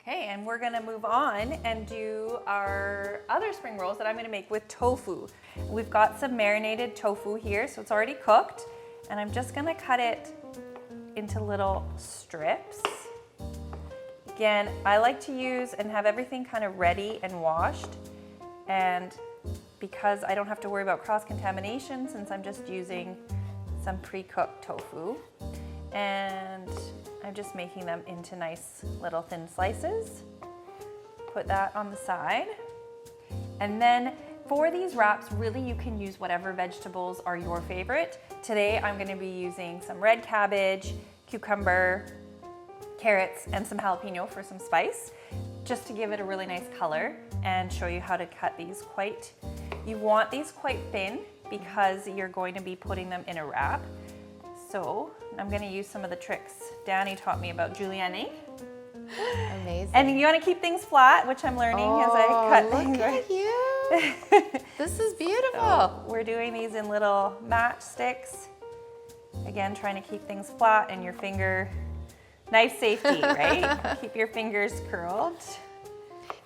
Okay, and we're gonna move on and do our other spring rolls that I'm gonna make with tofu. We've got some marinated tofu here, so it's already cooked, and I'm just gonna cut it into little strips. Again, I like to use and have everything kind of ready and washed, and because I don't have to worry about cross-contamination since I'm just using some pre-cooked tofu, and I'm just making them into nice little thin slices. Put that on the side. And then for these wraps, really you can use whatever vegetables are your favorite. Today I'm going to be using some red cabbage, cucumber, carrots, and some jalapeno for some spice, just to give it a really nice color and show you how to cut these you want these quite thin because you're going to be putting them in a wrap. So I'm going to use some of the tricks Danny taught me about julienning. Amazing. And you want to keep things flat, which I'm learning as I cut things. Look at you. This is beautiful. So we're doing these in little matchsticks. Again, trying to keep things flat and your finger, knife safety, right? Keep your fingers curled.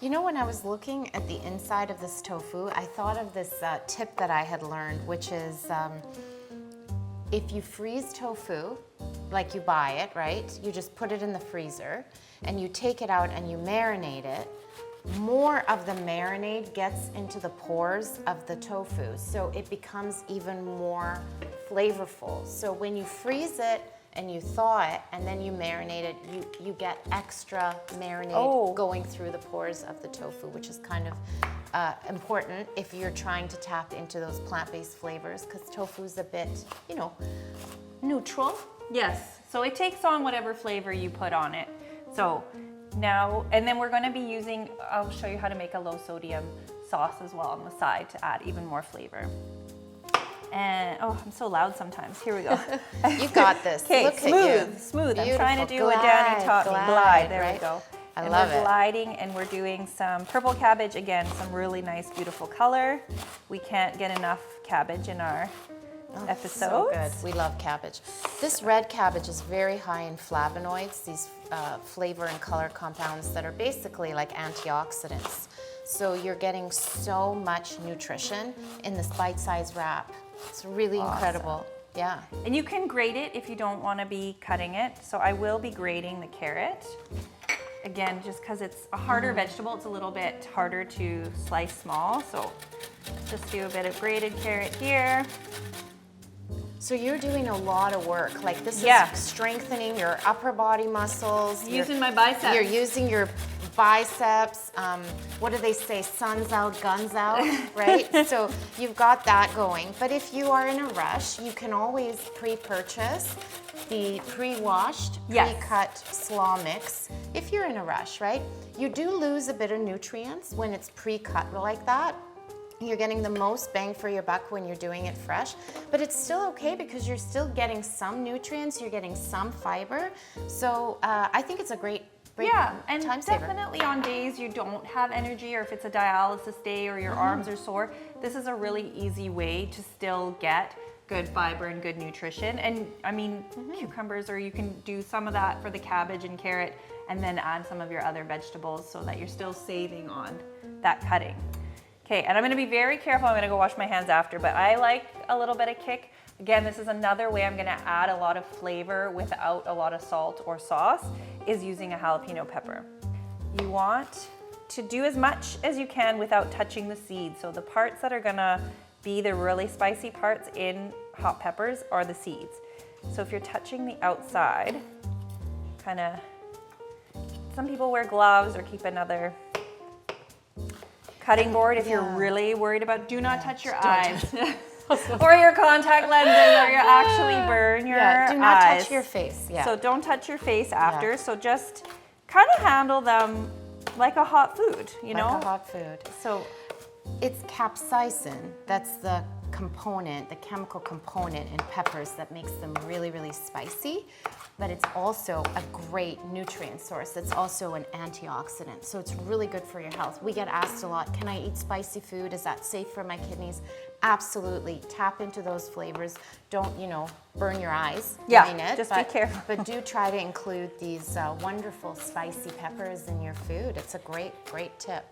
You know, when I was looking at the inside of this tofu, I thought of this tip that I had learned, which is if you freeze tofu, like you buy it, right? You just put it in the freezer and you take it out and you marinate it. More of the marinade gets into the pores of the tofu, so it becomes even more flavorful. So when you freeze it and you thaw it and then you marinate it, you get extra marinade going through the pores of the tofu, which is kind of important if you're trying to tap into those plant-based flavors, because tofu's a bit, you know, neutral. Yes, so it takes on whatever flavor you put on it. So now, and then we're going to be using, I'll show you how to make a low sodium sauce as well on the side to add even more flavor. And oh, I'm so loud sometimes. Here we go. You got this. Okay, smooth. I'm trying to do what Danny taught me. Glide. There we go. I love it. We're gliding, and we're doing some purple cabbage. Again, some really nice, beautiful color. We can't get enough cabbage in our episodes. So good. We love cabbage. This red cabbage is very high in flavonoids, these flavor and color compounds that are basically like antioxidants. So you're getting so much nutrition in this bite-sized wrap. It's really incredible. Yeah. And you can grate it if you don't want to be cutting it. So I will be grating the carrot. Again, just because it's a harder vegetable, it's a little bit harder to slice small. So just do a bit of grated carrot here. So you're doing a lot of work. Like this is strengthening your upper body muscles. Using my biceps. You're using your biceps. What do they say? Suns out, guns out, right? So you've got that going. But if you are in a rush, you can always pre-purchase the pre-washed, pre-cut slaw mix if you're in a rush, right? You do lose a bit of nutrients when it's pre-cut like that. You're getting the most bang for your buck when you're doing it fresh, but it's still okay because you're still getting some nutrients, you're getting some fiber. So I think it's a great and time saver. Definitely on days you don't have energy, or if it's a dialysis day or your arms are sore, this is a really easy way to still get good fiber and good nutrition. And I mean, cucumbers, or you can do some of that for the cabbage and carrot and then add some of your other vegetables so that you're still saving on that cutting. Okay, and I'm gonna be very careful. I'm gonna go wash my hands after, but I like a little bit of kick. Again, this is another way I'm gonna add a lot of flavor without a lot of salt or sauce, is using a jalapeno pepper. You want to do as much as you can without touching the seeds. So the parts that are gonna be the really spicy parts in hot peppers are the seeds. So if you're touching the outside, some people wear gloves or keep another cutting board if you're really worried about. Do not touch your eyes or your contact lenses, or you'll actually burn your eyes. Do not touch your face. So don't touch your face after. So just kind of handle them like a hot food, you know? Like a hot food. So it's capsaicin. That's the component, the chemical component in peppers that makes them really, really spicy, but it's also a great nutrient source. It's also an antioxidant, so it's really good for your health. We get asked a lot, can I eat spicy food? Is that safe for my kidneys? Absolutely. Tap into those flavors. Don't, burn your eyes doing it. Just be careful. But do try to include these wonderful spicy peppers in your food. It's a great, great tip.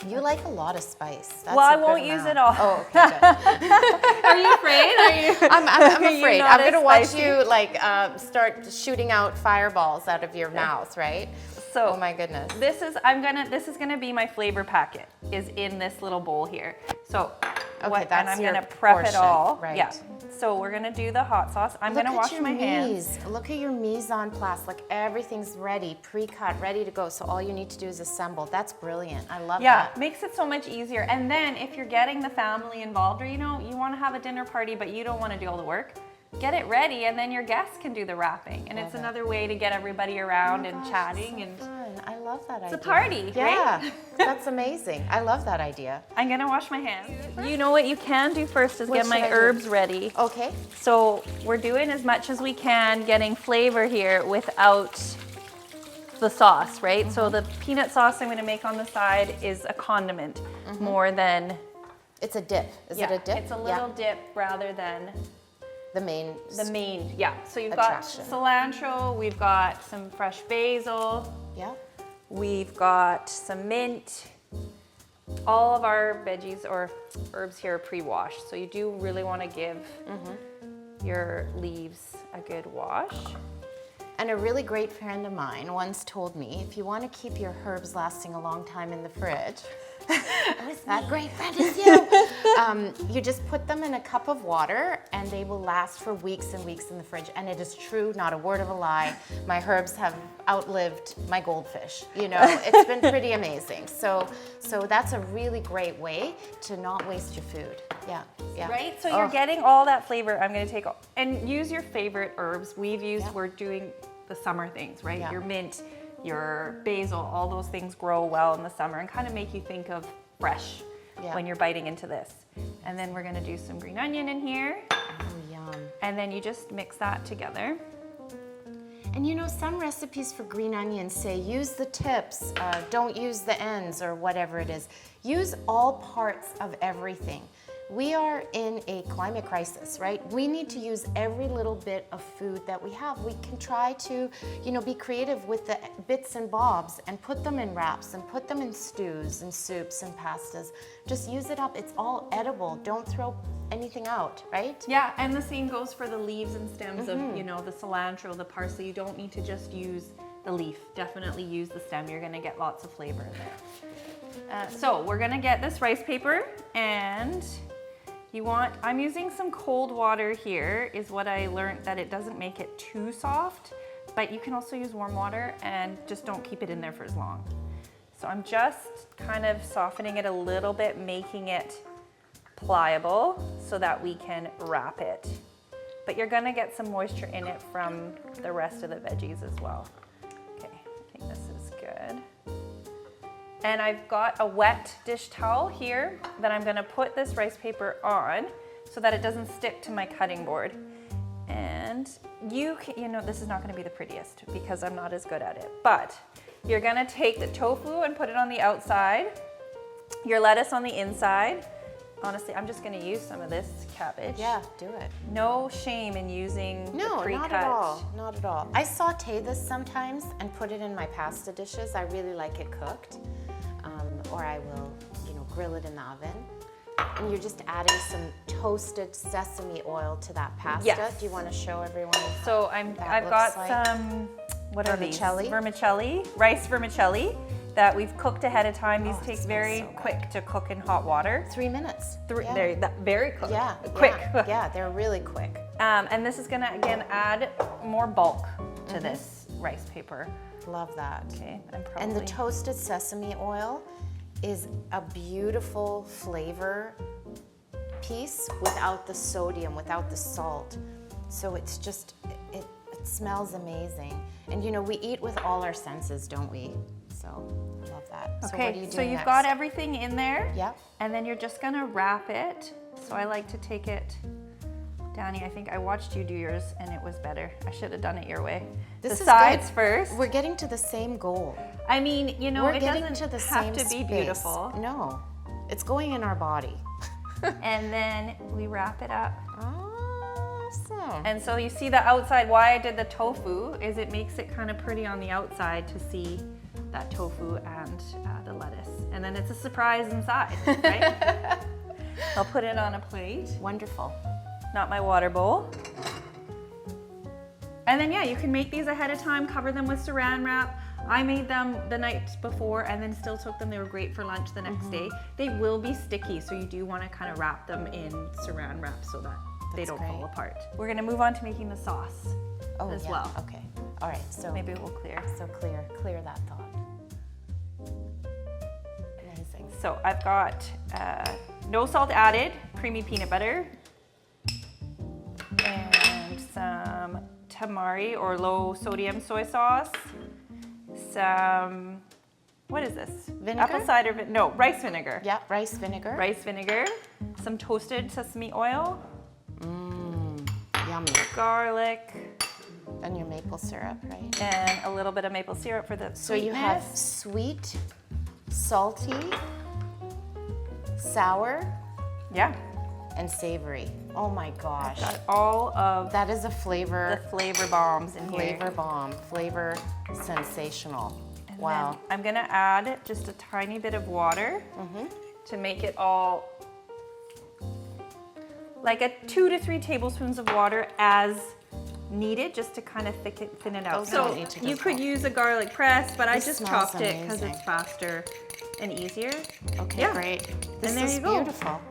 You like a lot of spice. That's Well, I a good won't use amount. it all. Oh, okay, good. Are you afraid? I'm Are you afraid. not I'm going as to watch spicy? you start shooting out fireballs out of your mouth, right? So oh my goodness. This is gonna be my flavor packet. Is in this little bowl here. So Okay, and I'm your gonna prep portion, it all. right. Yeah. So we're gonna do the hot sauce. I'm gonna wash my hands. Look at your mise en place. Like everything's ready, pre-cut, ready to go. So all you need to do is assemble. That's brilliant. I love Yeah, that. makes it so much easier. And then if you're getting the family involved, or you want to have a dinner party, but you don't want to do all the work, get it ready, and then your guests can do the wrapping. And it's another way to get everybody around and chatting. It's so fun. I love that idea. It's a party, yeah, right? That's amazing. I love that idea. I'm gonna wash my hands. You know what you can do first is What get my should I do? herbs ready. Okay. So we're doing as much as we can, getting flavor here without the sauce, right? So the peanut sauce I'm gonna make on the side is a condiment more than... It's a dip. Is it a dip? It's a little dip rather than the main. yeah. So you've Attraction. got cilantro, we've got some fresh basil, Yeah. we've got some mint. All of our veggies or herbs here are pre-washed, so you do really want to give your leaves a good wash. And a really great friend of mine once told me, if you want to keep your herbs lasting a long time in the fridge, that great friend is you. You just put them in a cup of water and they will last for weeks and weeks in the fridge. And it is true, not a word of a lie. My herbs have outlived my goldfish. It's been pretty amazing. So that's a really great way to not waste your food. Yeah. Right? So you're getting all that flavor. I'm going to take and use your favorite herbs. We're doing the summer things, right? Yeah. Your mint, your basil, all those things grow well in the summer and kind of make you think of fresh when you're biting into this. And then we're going to do some green onion in here. Oh, yum. And then you just mix that together. And some recipes for green onions say use the tips, don't use the ends or whatever it is. Use all parts of everything. We are in a climate crisis, right? We need to use every little bit of food that we have. We can try to, be creative with the bits and bobs and put them in wraps and put them in stews and soups and pastas. Just use it up. It's all edible. Don't throw anything out, right? Yeah, and the same goes for the leaves and stems of, the cilantro, the parsley. You don't need to just use the leaf. Definitely use the stem. You're gonna get lots of flavor in there. So we're gonna get this rice paper, and I'm using some cold water here, is what I learned, that it doesn't make it too soft, but you can also use warm water and just don't keep it in there for as long. So I'm just kind of softening it a little bit, making it pliable so that we can wrap it. But you're gonna get some moisture in it from the rest of the veggies as well. Okay, I think this is good. And I've got a wet dish towel here that I'm gonna put this rice paper on so that it doesn't stick to my cutting board. And this is not gonna be the prettiest because I'm not as good at it, but you're gonna take the tofu and put it on the outside, your lettuce on the inside. Honestly, I'm just gonna use some of this cabbage. Yeah, do it. No shame in using the pre-cut. Not at all, not at all. I saute this sometimes and put it in my pasta dishes. I really like it cooked. Or I will, grill it in the oven. And you're just adding some toasted sesame oil to that pasta. Yes. Do you want to show everyone? So I've got some, what are these? Vermicelli, rice vermicelli that we've cooked ahead of time. These take very quick to cook in hot water. 3 minutes. They're very quick. Yeah, quick. Yeah, they're really quick. And this is gonna, again, add more bulk to this rice paper. Love that. Okay, and the toasted sesame oil is a beautiful flavor piece without the sodium, without the salt. So it's just, it smells amazing. And we eat with all our senses, don't we? So I love that. So what are you doing so you've next? got everything in there. Yeah. And then you're just gonna wrap it So I like to take it, Danny, I think I watched you do yours and it was better. I should have done it your way. This the is sides good. first. We're getting to the same goal. I mean, you know, We're it getting doesn't to the have same to be space. beautiful. No, it's going in our body. And then we wrap it up. Awesome. And so you see the outside, why I did the tofu is it makes it kind of pretty on the outside to see that tofu and the lettuce. And then it's a surprise inside, right? I'll put it on a plate, Wonderful. not my water bowl. And then yeah, you can make these ahead of time, cover them with saran wrap. I made them the night before and then still took them. They were great for lunch the next day. They will be sticky, so you do want to kind of wrap them in saran wrap so that they That's don't great. fall apart. We're gonna move on to making the sauce as yeah. well. Okay. All right. So Maybe we'll clear. clear that thought. Amazing. So I've got no salt added, creamy peanut butter, and some tamari or low sodium soy sauce, some, what is this? Vinegar? Apple cider, no, rice vinegar. Yeah, rice vinegar. Rice vinegar, some toasted sesame oil, Yummy. garlic, And your maple syrup, right? and a little bit of maple syrup for the So you have sweetness. sweet, salty, sour, Yeah, and savory. Oh my gosh. got all of That is a the flavor flavor bombs in here. flavor bomb, flavor sensational. And Wow. then I'm gonna add just a tiny bit of water to make it all like a 2 to 3 tablespoons of water as needed, just to kind of thin it out. Those So don't need to go you could full. use a garlic press, but I This just smells chopped it because amazing. it's faster and easier. Okay, Yeah. great. This there is you go. beautiful.